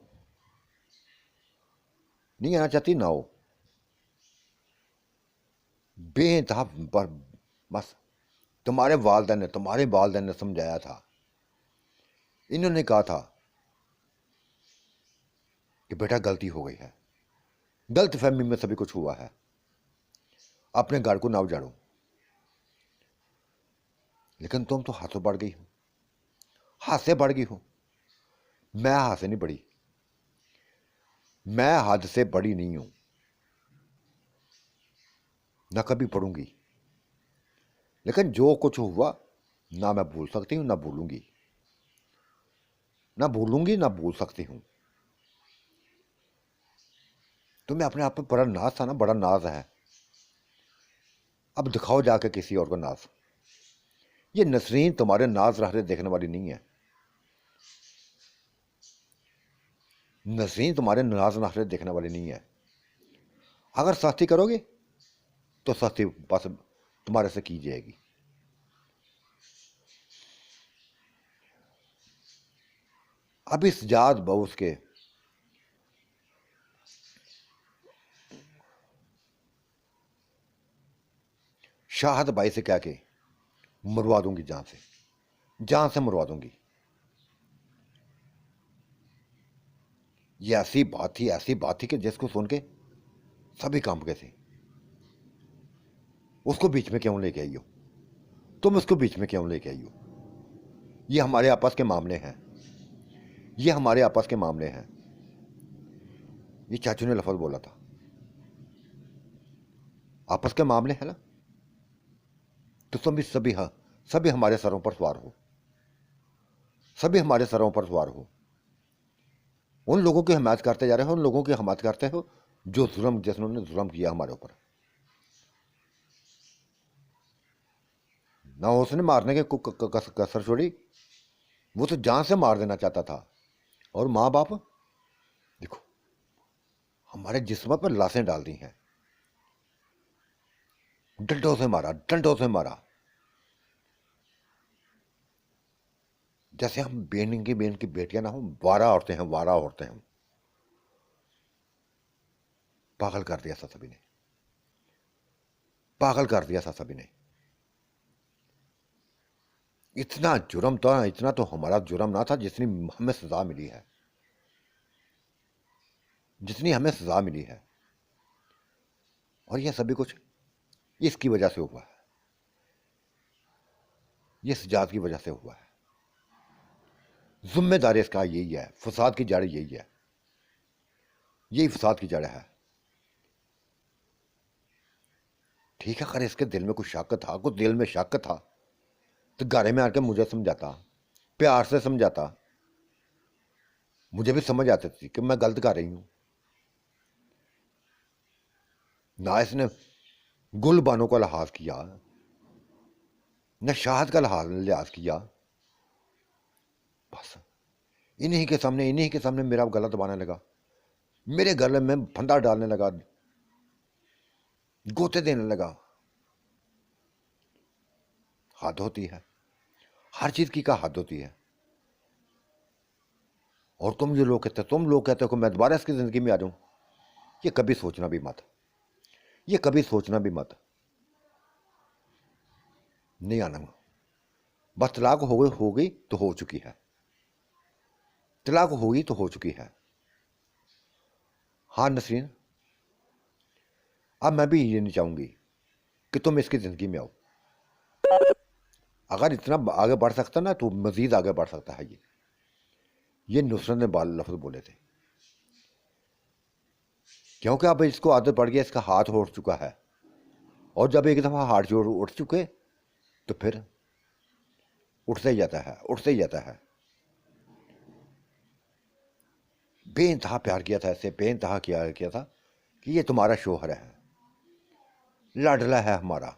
नहीं आना चाहती ना आओ। बेइंतहा पर बस तुम्हारे वालदैन ने समझाया था, इन्होंने कहा था कि बेटा गलती हो गई है, गलत फहमी में सभी कुछ हुआ है, अपने घर को ना उजाड़ो। लेकिन तुम तो हाथों बढ़ गई हो, हाथ से बढ़ गई हो। मैं हाथ से नहीं बढ़ी, मैं हद से बड़ी नहीं हूं, ना कभी पढ़ूंगी। लेकिन जो कुछ हुआ ना मैं भूल सकती हूं, ना भूलूंगी, ना भूलूंगी ना भूल सकती हूं। तुम्हें अपने आप पे बड़ा नाज था ना, बड़ा नाज है, अब दिखाओ जाके किसी और को नाज। ये नसरीन तुम्हारे नाज रहते देखने वाली नहीं है, नसरीन तुम्हारे नाज रहते देखने वाली नहीं है। अगर सख्ती करोगे तो सख्ती बस तुम्हारे से की जाएगी। अब इस जात बउस के शाहद भाई से क्या के मरवा दूंगी, जान से मरवा दूंगी। ये ऐसी बात थी कि जिसको सुन के सभी काम गए थे। उसको बीच में क्यों लेके आई हो तुम, उसको बीच में क्यों लेके आई हो? ये हमारे आपस के मामले हैं, ये हमारे आपस के मामले हैं। ये चाचू ने लफज बोला था, आपस के मामले हैं ना, तो तुम भी सभी, हाँ सभी हमारे सरों पर सवार हो, सभी हमारे सरों पर सवार हो। उन लोगों की हिमायत करते जा रहे हो, उन लोगों की हिमायत करते हो जो जुल्म, जिन्होंने जुल्म किया हमारे ऊपर। ना उसने मारने के कसर छोड़ी, वो तो जान से मार देना चाहता था। और माँ बाप देखो, हमारे जिस्म पर लाशें डाल दी हैं, डंडों से मारा, डंडों से मारा। जैसे हम बेन की बेटियां ना हो, 12 औरतें हैं, 12 औरतें हैं। पागल कर दिया था सभी ने, पागल कर दिया था सभी ने। इतना जुर्म था, इतना तो हमारा जुर्म ना था जितनी हमें सजा मिली है, जितनी हमें सजा मिली है। और यह सभी कुछ इसकी वजह से हुआ है, ये सजाद की वजह से हुआ है। जिम्मेदारी इसका यही है, फसाद की जड़ यही है, यही फसाद की जड़ है। ठीक है, अगर इसके दिल में कुछ शक था, कुछ दिल में शक था, तो गारे में आकर मुझे समझाता, प्यार से समझाता, मुझे भी समझ आती थी कि मैं गलत कर रही हूं। ना इसने गुलबानों का लिहाज किया, न शाहद का लिहाज किया। बस इन्हीं के सामने मेरा गला दबाने लगा, मेरे गले में फंदा डालने लगा, गोते देने लगा। हद होती है, हर चीज की का हद होती है। और तुम लोग कहते हो कि मैं दोबारा इसकी जिंदगी में आ जाऊं, ये कभी सोचना भी मत, ये कभी सोचना भी मत। नहीं आना। बस तलाक हो गई तो हो चुकी है, तलाक होगी तो हो चुकी है। हाँ नसरीन, अब मैं भी ये नहीं चाहूंगी कि तुम इसकी जिंदगी में आओ। अगर इतना आगे बढ़ सकता ना तो मजीद आगे बढ़ सकता है। ये नुसरत ने बाल लफ्ज बोले थे, क्योंकि अब इसको आदत पड़ गया, इसका हाथ उठ चुका है। और जब एक दफा हाथ जोड़ उठ चुके तो फिर उठते ही जाता है, उठते ही जाता है। बेइंतहा प्यार किया था ऐसे, बेइंतहा किया था कि ये तुम्हारा शोहर है, लाडला है हमारा।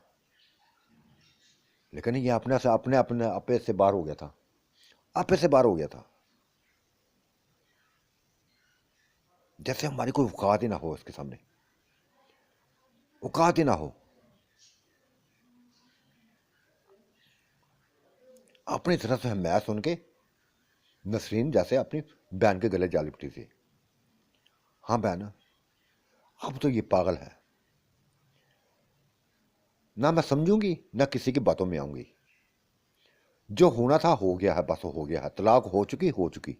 लेकिन ये अपने आपे से बाहर हो गया था, आपे से बाहर हो गया था। जैसे हमारी कोई औकात ही ना हो इसके सामने, औकात ही ना हो। अपनी तरफ से मैं सुन के नसरीन जैसे अपनी बहन के गले जा लिपटी थी। हाँ बहन, अब तो ये पागल है, ना मैं समझूंगी ना किसी की बातों में आऊंगी। जो होना था हो गया है, बस हो गया है, तलाक हो चुकी, हो चुकी।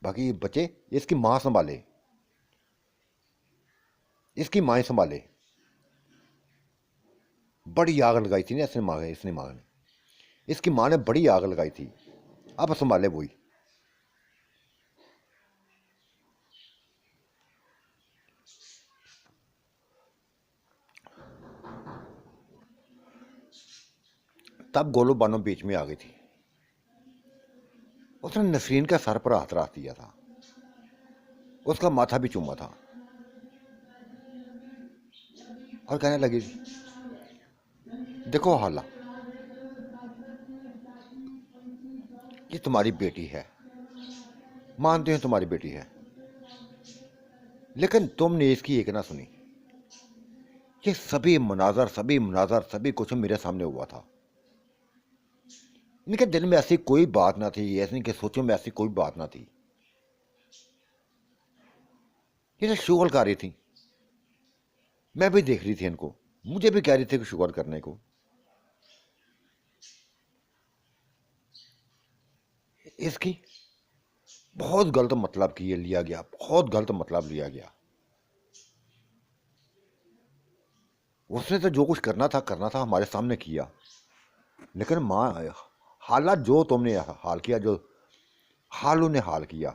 बाकी ये बच्चे इसकी मां संभाले, इसकी मां संभाले। बड़ी आग लगाई थी ना इसने मां ने, इसकी मां ने बड़ी आग लगाई थी, अब संभाले वही। तब गोलू बानो बीच में आ गई थी। उसने नसरीन के सर पर हाथ रख दिया था, उसका माथा भी चूमा था, और कहने लगी, देखो हाला, ये तुम्हारी बेटी है, मानते हैं तुम्हारी बेटी है, लेकिन तुमने इसकी एक ना सुनी। ये सभी मुनाजर सभी कुछ मेरे सामने हुआ था। इनके दिल में ऐसी कोई बात ना थी, ऐसी इनके सोचों में ऐसी कोई बात ना थी। ये तो शुगर कर रही थी, मैं भी देख रही थी इनको, मुझे भी कह रही थी कि शुगर करने को। इसकी बहुत गलत मतलब की लिया गया, बहुत गलत मतलब लिया गया। उसने तो जो कुछ करना था हमारे सामने किया। लेकिन माँ, हालात जो तुमने हाल किया, जो हाल ने हाल किया,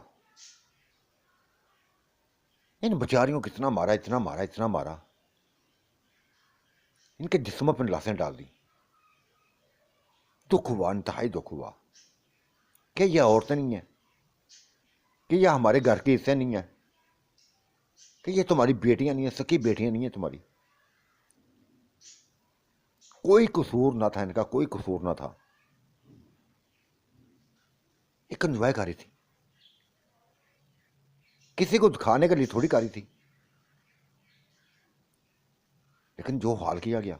इन बेचारियों को इतना मारा, इतना मारा, इतना मारा, इनके जिस्मों पर लाशें डाल दी। दुख हुआ, इंतहाई दुख हुआ कि यह औरतें नहीं है, कि यह हमारे घर के हिस्से नहीं है, कि ये तुम्हारी बेटियां नहीं है, सकी बेटियां नहीं है तुम्हारी। कोई कसूर ना था इनका, कोई कसूर ना था। एक एंजॉय करी थी, किसी को दिखाने के लिए थोड़ी करी थी। लेकिन जो हाल किया गया,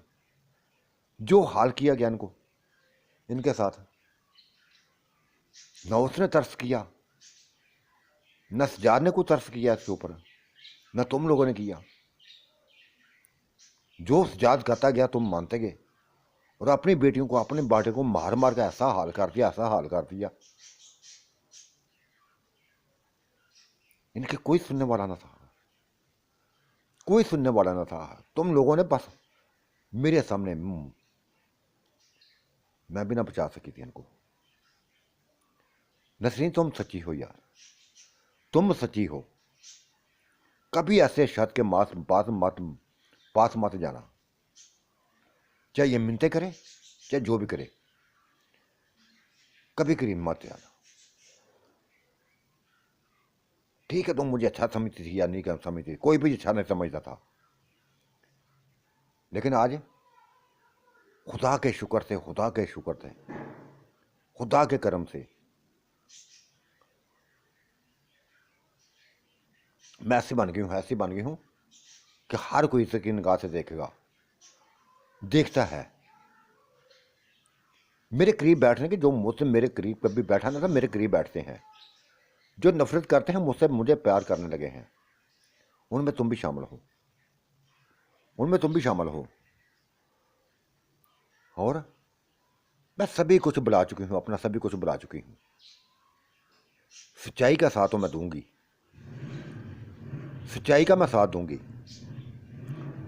जो हाल किया गया इनको, इनके साथ, न उसने तरस किया, न सजाद ने कोई तरस किया इसके ऊपर, न तुम लोगों ने किया। जो सजाद करता गया तुम मानते गए, और अपनी बेटियों को, अपने बाटे को मार मार के ऐसा हाल कर दिया, ऐसा हाल कर दिया। इनके कोई सुनने वाला ना था, कोई सुनने वाला ना था। तुम लोगों ने बस मेरे सामने मैं भी ना बचा सकी थी इनको। नसरीन तुम सच्ची हो यार, तुम सच्ची हो। कभी ऐसे शर्त के पास मत जाना, चाहे ये मिन्नतें करे चाहे जो भी करे, कभी करीब मत जाना। ठीक है, तुम मुझे अच्छा समझती थी या नहीं समझती, कोई भी अच्छा नहीं समझता था, लेकिन आज खुदा के शुक्र से, खुदा के शुक्र से, खुदा के करम से मैं ऐसी बन गई हूँ, ऐसी बन गई हूँ कि हर कोई इज्जत की निगाह से देखेगा, देखता है। मेरे करीब बैठने के, जो मुझसे मेरे करीब कभी बैठा ना था, मेरे करीब बैठते हैं। जो नफरत करते हैं मुझसे, मुझे प्यार करने लगे हैं। उनमें तुम भी शामिल हो, उनमें तुम भी शामिल हो। और मैं सभी कुछ बुला चुकी हूँ, अपना सभी कुछ बुला चुकी हूँ। सच्चाई का साथ तो मैं दूंगी, सच्चाई का मैं साथ दूंगी।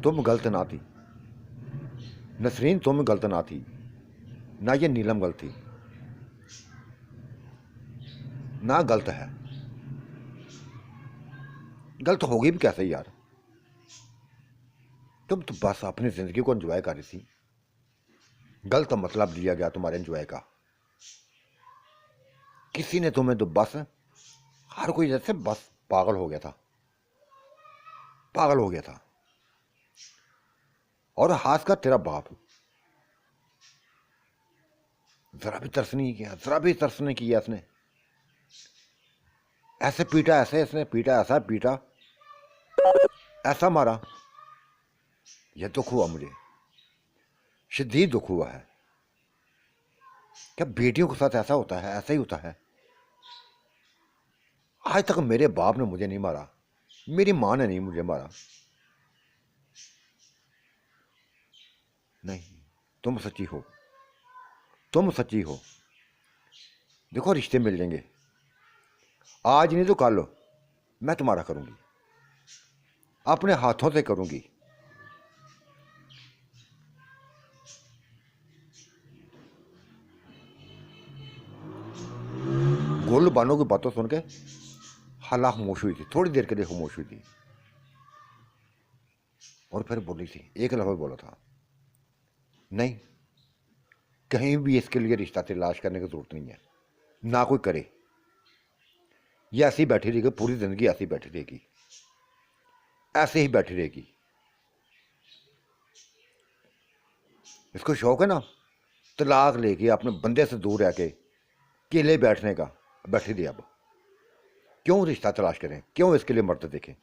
तुम गलत ना थी नसरीन, तुम गलत ना थी, ना ये नीलम गलत थी, ना गलत है। गलत होगी भी कैसे यार? तुम तो बस अपनी जिंदगी को एंजॉय कर रही थी। गलत मतलब लिया गया तुम्हारे एंजॉय का। किसी ने तुम्हें तो बस, हर कोई जैसे बस पागल हो गया था, पागल हो गया था। और खासकर तेरा बाप जरा भी तरस नहीं किया, जरा भी तरस नहीं किया इसने। ऐसे पीटा, ऐसे इसने पीटा, ऐसा पीटा, ऐसा मारा। यह दुख हुआ मुझे, शदीद दुख हुआ है। क्या बेटियों के साथ ऐसा होता है? ऐसा ही होता है। आज तक मेरे बाप ने मुझे नहीं मारा, मेरी मां ने नहीं मुझे मारा। नहीं, तुम सच्ची हो, तुम सच्ची हो। देखो, रिश्ते मिल जाएंगे, आज नहीं तो कल मैं तुम्हारा करूंगी, अपने हाथों से करूंगी। गोलू बानो की बातों सुन के हाला खामोश हुई थी, थोड़ी देर के लिए खामोश हुई थी, और फिर बोली थी, एक लफ्ज बोला था, नहीं, कहीं भी इसके लिए रिश्ता तलाश करने की जरूरत नहीं है, ना कोई करे। ये ऐसी बैठी रहेगी, पूरी जिंदगी ऐसी बैठी रहेगी, ऐसे ही बैठी रहेगी। इसको शौक है ना तलाक लेके अपने बंदे से दूर रह के अकेले बैठने का, बैठी रही। अब क्यों रिश्ता तलाश करें, क्यों इसके लिए मर्द देखें?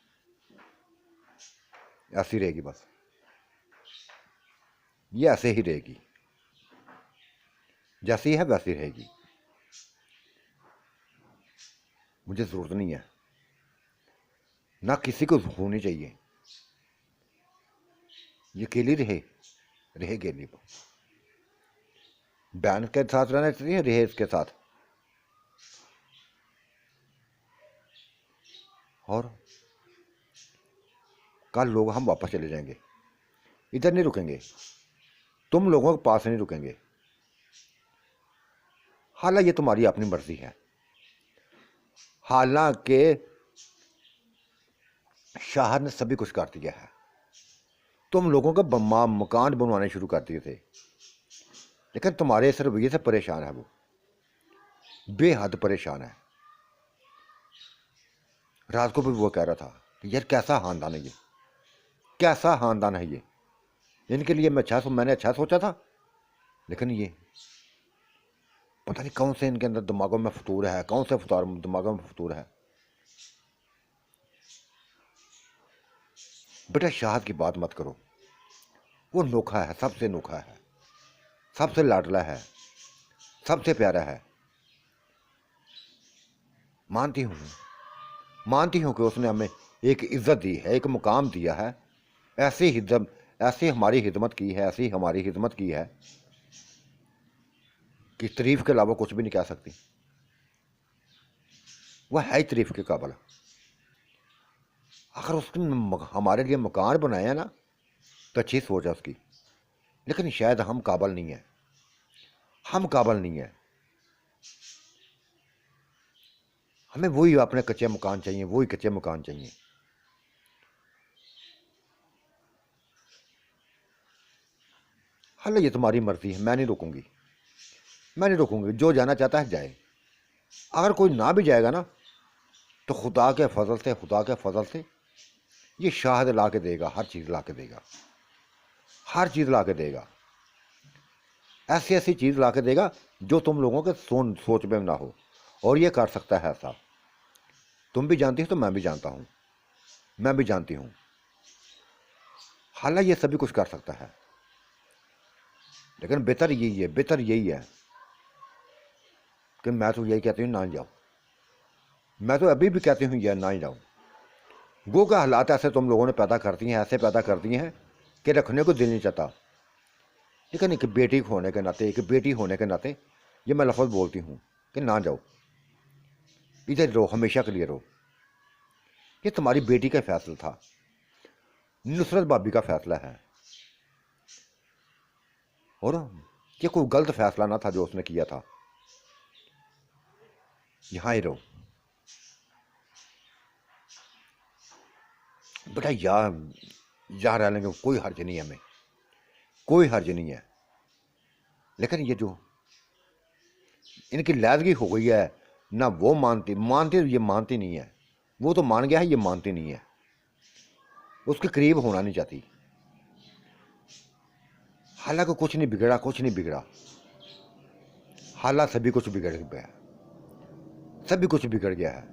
ऐसी रहेगी बस, ये ऐसे ही रहेगी, जैसी है वैसी रहेगी। मुझे जरूरत नहीं है, ना किसी को होनी चाहिए। ये अकेली रहे, रहे अकेली। बहन के साथ रहना चाहिए, रहे इसके साथ। और कल लोग हम वापस चले जाएंगे, इधर नहीं रुकेंगे, तुम लोगों के पास नहीं रुकेंगे। हालांकि ये तुम्हारी अपनी मर्जी है, हालांकि शाह ने सभी कुछ कर दिया है। तुम लोगों के मकान बनवाने शुरू कर दिए थे, लेकिन तुम्हारे इस रवैये से परेशान है वो, बेहद परेशान है। रात को भी वो कह रहा था कि यार कैसा खानदान है ये, कैसा खानदान है ये, इनके लिए मैंने अच्छा सोचा था, लेकिन ये पता नहीं कौन से इनके अंदर दिमागों में फतूर है, कौन से दिमागों में फतूर है। बेटा शाहद की बात मत करो, वो नोखा है, सबसे नोखा है, सबसे लाडला है, सबसे प्यारा है। मानती हूँ कि उसने हमें एक इज्जत दी है, एक मुकाम दिया है, ऐसी हमारी खिदमत की है, ऐसी हमारी खिदमत की है कि तारीफ के अलावा कुछ भी नहीं कह सकती। वह है ही तारीफ के काबिल। अगर उसने हमारे लिए मकान बनाया ना तो अच्छी सोच है उसकी, लेकिन शायद हम काबिल नहीं है, हम काबिल नहीं है। हमें वही अपने कच्चे मकान चाहिए, वही कच्चे मकान चाहिए। हाल ये तुम्हारी मर्जी है, मैं नहीं रोकूंगी, मैं नहीं रोकूंगी। जो जाना चाहता है जाए। अगर कोई ना भी जाएगा ना तो खुदा के फजल से, खुदा के फजल से ये शाहद ला के देगा, हर चीज़ ला के देगा, हर चीज़ ला के देगा। ऐसी ऐसी चीज़ ला के देगा जो तुम लोगों के सोच में ना हो। और ये कर सकता है ऐसा। तुम भी जानती हो तो मैं भी जानता हूँ, मैं भी जानती हूँ। हालांकि ये सभी कुछ कर सकता है, लेकिन बेहतर यही है, बेहतर यही है कि मैं तो यही कहती हूँ ना जाओ। मैं तो अभी भी कहती हूँ यार ना ही जाओ। गो का हालात ऐसे तुम लोगों ने पैदा कर दिए हैं, ऐसे पैदा कर दिए हैं कि रखने को दिल नहीं चाहता। लेकिन एक बेटी होने के नाते, एक बेटी होने के नाते ये मैं लफ्ज़ बोलती हूँ कि ना जाओ, इधर रहो, हमेशा के लिए रहो। ये तुम्हारी बेटी का फैसला था, नुसरत भाभी का फैसला है। और ये कोई गलत फैसला ना था जो उसने किया था। यहाँ ही रहो बेटा, यहाँ रह लेंगे, कोई हर्ज नहीं है, हमें कोई हर्ज नहीं है। लेकिन ये जो इनकी लैदगी हो गई है ना, वो मानती ये मानती नहीं है। वो तो मान गया है, ये मानती नहीं है, उसके करीब होना नहीं चाहती। हालांकि कुछ नहीं बिगड़ा, कुछ नहीं बिगड़ा। हालांकि सभी कुछ बिगड़ गया, सभी कुछ बिगड़ गया है।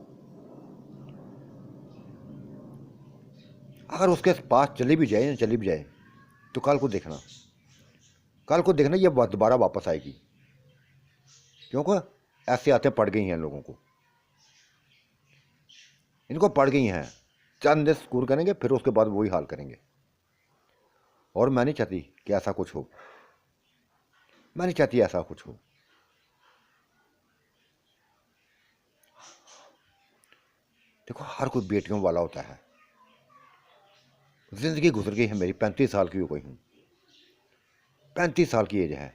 अगर उसके पास चली भी जाए ना, चली भी जाए तो कल को देखना, कल को देखना ये दोबारा वापस आएगी। क्योंकि ऐसे आते पड़ गई हैं लोगों को, इनको पड़ गई हैं। चंद दिन स्कूल करेंगे, फिर उसके बाद वही हाल करेंगे। और मैं नहीं चाहती कि ऐसा कुछ हो, मैं नहीं चाहती ऐसा कुछ हो। देखो, हर कोई बेटियों वाला होता है। जिंदगी गुजर गई है मेरी, 35 साल की हो गई हूँ, 35 साल की एज है।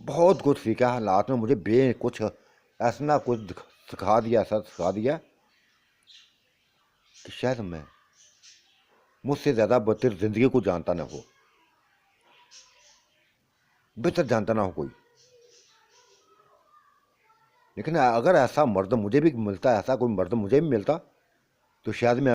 बहुत कुछ सीखा, हालात में मुझे कुछ ऐसा ना कुछ सिखा दिया, ऐसा सिखा दिया कि शायद मैं मुझसे ज़्यादा बेहतर ज़िंदगी को जानता ना हो, बेहतर जानता ना हो कोई। लेकिन अगर ऐसा मर्द मुझे भी मिलता, ऐसा कोई मर्द मुझे भी मिलता तो शायद मैं